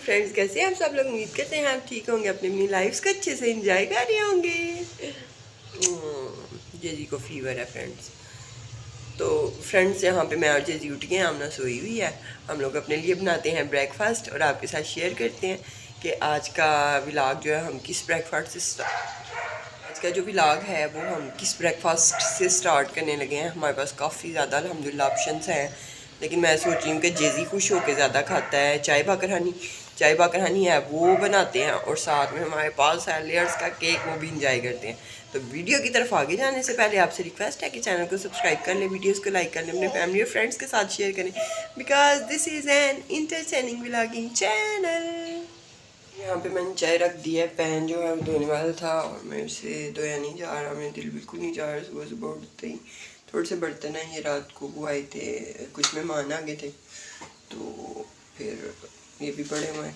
Friends, कैसे हैं आप सब लोग? उम्मीद करते हैं आप ठीक होंगे, अपनी अपनी लाइफ्स को अच्छे से एंजॉय कर रहे होंगे। जेजी को फीवर है फ्रेंड्स। तो फ्रेंड्स, यहाँ पे मैं और जेजी उठ गए, आमना सोई हुई है। हम लोग अपने लिए बनाते हैं ब्रेकफास्ट और आपके साथ शेयर करते हैं कि आज का व्लॉग जो है हम किस ब्रेकफास्ट से आज का जो व्लॉग है वो हम किस ब्रेकफास्ट से स्टार्ट करने लगे हैं। हमारे पास काफ़ी ज़्यादा अल्हम्दुलिल्लाह ऑप्शंस हैं, लेकिन मैं सोच रही हूँ कि जेजी खुश होकर ज़्यादा खाता है। चाय बाकर हनी है वो बनाते हैं, और साथ में हमारे पास है लेयर्स का केक, वो भी इंजॉय करते हैं। तो वीडियो की तरफ आगे जाने से पहले आपसे रिक्वेस्ट है कि चैनल को सब्सक्राइब कर लें, वीडियोस को लाइक कर लें, अपने फैमिली और फ्रेंड्स के साथ शेयर करें, because this is an entertaining vlogging channel. यहाँ पे मैंने चाय रख दी है, पैन जो है वो धोने वाला था और मैं उसे धोया नहीं जा रहा, मेरा दिल बिल्कुल नहीं जा रहा। सुबह सुबह उठते ही थोड़े से बर्तन हैं, ये रात को वो आए थे, कुछ मेहमान आ गए थे, तो फिर ये भी पड़े हुए हैं।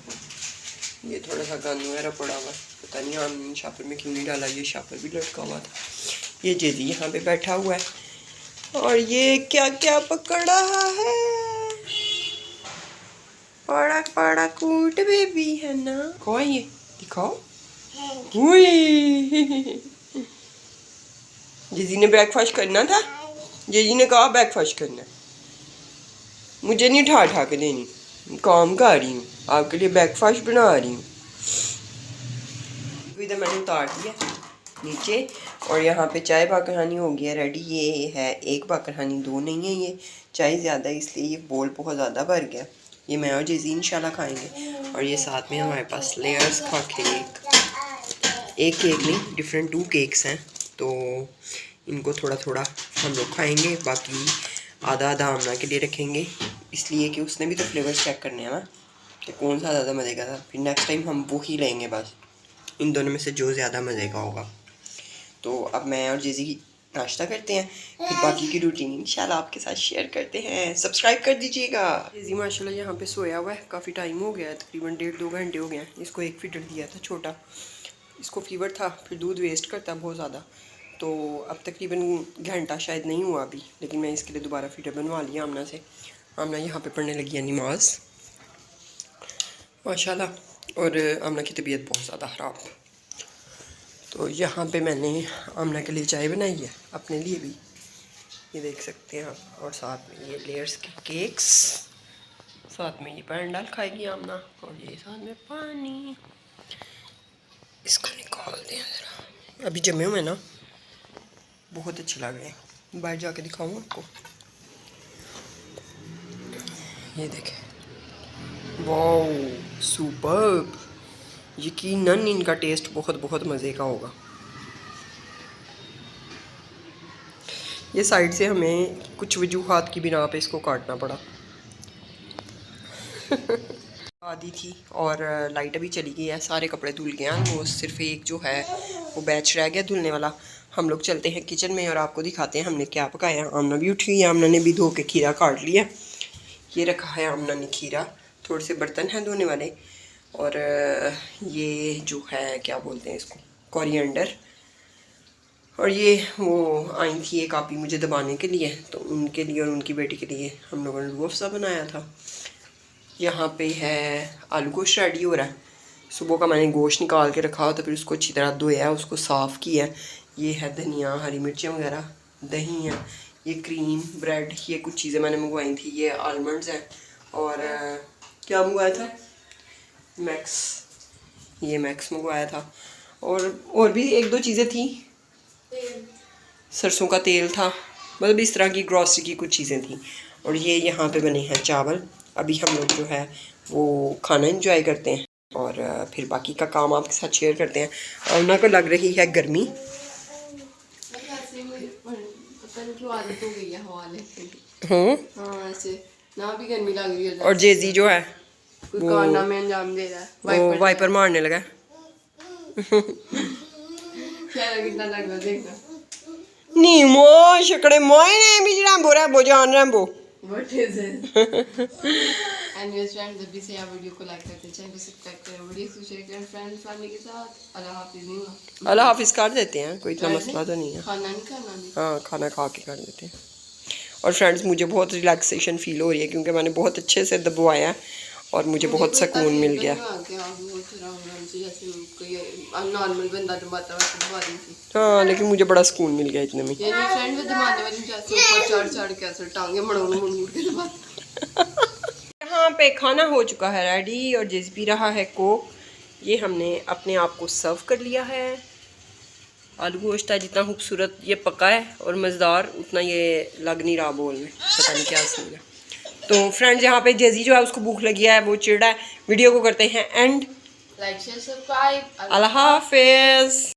ये थोड़ा सा गंद वगैरह पड़ा हुआ है, पता नहीं हमने शापर में क्यों नहीं डाला, ये शापर भी लटका हुआ था। ये जेदी यहाँ पे बैठा हुआ है और ये क्या क्या पकड़ रहा है, बड़ा बड़ा कूट बेबी है ना। कौन ये दिखाओ। जीजी ने ब्रेकफास्ट करना था, जीजी ने कहा ब्रेकफास्ट करना है, मुझे नहीं उठा उठा के देनी, काम कर रही हूँ, आपके लिए ब्रेकफास्ट बना रही हूँ। इधर मैंने उतार दिया नीचे, और यहाँ पे चाय बाकर हनी हो गया रेडी। ये है एक बाकर हनी, दो नहीं है, ये चाय ज़्यादा है इसलिए ये बोल बहुत ज़्यादा भर गया। ये मैं और जेजी इंशाल्लाह खाएंगे। और ये साथ में हमारे पास लेयर्स का केक, एक केक नहीं डिफरेंट 2 केक्स हैं, तो इनको थोड़ा थोड़ा हम लोग खाएंगे, बाकी आधा आधा आमना के लिए रखेंगे, इसलिए कि उसने भी तो फ्लेवर्स चेक करने हैं ना कि कौन सा ज़्यादा मज़े का था। फिर नेक्स्ट टाइम हम वो ही लेंगे, बस इन दोनों में से जो ज़्यादा मज़े का होगा। तो अब मैं और जेजी नाश्ता करते हैं, फिर बाकी की रूटीन इंशाल्लाह आपके साथ शेयर करते हैं। सब्सक्राइब कर दीजिएगा। जेजी माशाल्लाह यहाँ पे सोया हुआ है, काफ़ी टाइम हो गया है, तकरीबन 1.5-2 घंटे हो गए हैं। इसको एक फीडर दिया था छोटा, इसको फीवर था, फिर दूध वेस्ट करता बहुत ज़्यादा, तो अब तकरीबन घंटा शायद नहीं हुआ अभी, लेकिन मैं इसके लिए दोबारा फीडर बनवा लिया आमना से। आमना यहाँ पे पढ़ने लगी है नमाज माशाल्लाह, और आमना की तबीयत बहुत ज़्यादा ख़राब। तो यहाँ पे मैंने आमना के लिए चाय बनाई है, अपने लिए भी, ये देख सकते हैं आप, और साथ में ये लेयर्स के केक्स, साथ में ये पैंडल खाएगी आमना, और ये साथ में पानी। इसको निकाल दें ज़रा, अभी जमे हुए ना, बहुत अच्छे लग रहे हैं, बाहर जाके दिखाऊँ आपको। ये देखें, वाओ सुपर्ब, यकीनन इनका टेस्ट बहुत बहुत मज़े का होगा। ये साइड से हमें कुछ वजूहात की बिना पे इसको काटना पड़ा। आधी थी और लाइट अभी चली गई है, सारे कपड़े धुल गए हैं, वो सिर्फ एक जो है वो बैच रह गया धुलने वाला। हम लोग चलते हैं किचन में और आपको दिखाते हैं हमने क्या पकाया। आमना भी उठ गई है, आमना ने भी धो के खीरा काट लिया, ये रखा है आमना ने खीरा, थोड़े से बर्तन हैं धोने वाले, और ये जो है क्या बोलते हैं इसको, कोरिएंडर। और ये वो आई थी एक आपी मुझे दबाने के लिए, तो उनके लिए और उनकी बेटी के लिए हम लोगों ने रूह अफ़ज़ा बनाया था। यहाँ पे है आलू गोश्त रेडी हो रहा है, सुबह का मैंने गोश्त निकाल के रखा, तो फिर उसको अच्छी तरह धोया, उसको साफ़ किया। ये है धनिया, हरी मिर्चें वगैरह, दही है, ये क्रीम, ब्रेड, ये कुछ चीज़ें मैंने मंगवाई थी, ये आलमंड्स हैं, और क्या मंगवाया था, मैक्स, ये मैक्स मंगवाया था, और भी 1-2 चीज़ें थी, सरसों का तेल था, मतलब इस तरह की ग्रॉसरी की कुछ चीज़ें थी। और ये यहाँ पे बने हैं चावल। अभी हम लोग जो है वो खाना एंजॉय करते हैं और फिर बाकी का काम आपके साथ शेयर करते हैं। आमना को लग रही है गर्मी, ना भी गर्मी लग रही है, और जेजी जो है कांडा में अंजाम दे रहा है, वो वाइपर मारने लगा। कितना लग रहा देखना, नीमो शकड़े मोए ने भी रैम्बो रैम्बो जान Rambo. What is it? Anyways friends, अभी से आप वीडियो को लाइक करते हैं, चैनल को सब्सक्राइब करें, वीडियो को शेयर करें फ्रेंड्स फैमिली के साथ। अल्लाह हाफिज़। नहीं अल्लाह हाफिज़ कर देते हैं, कोई इतना मसला तो नहीं है, खाना नहीं खाना नहीं, हाँ खाना खा के कर देते हैं। और फ्रेंड्स, मुझे बहुत रिलैक्सेशन फ़ील हो रही है क्योंकि मैंने बहुत अच्छे से दबवाया है और मुझे बहुत सुकून मिल गया। नॉर्मल बंदा दबाता दबा दी थी। हाँ लेकिन मुझे बड़ा सुकून मिल गया इतने में। ये नहीं फ्रेंड वो दबाने वाली जैसे ऊपर चढ़ चढ़ के ऐसे टांगे मुड़ के दबाता। यहाँ पे खाना हो चुका है रेडी और जिस भी रहा है कोक। ये हमने अपने आप को सर्व कर लिया है। आलू गोश्त है, जितना खूबसूरत ये पका है और मज़ेदार उतना ये लग नहीं रहा बोल में, पता नहीं क्या सीन है। तो फ्रेंड्स यहाँ पे जेजी जो है उसको भूख लगी है, वो चिड़ा है। वीडियो को करते हैं एंड। Like share subscribe. अल्लाह हाफिज़।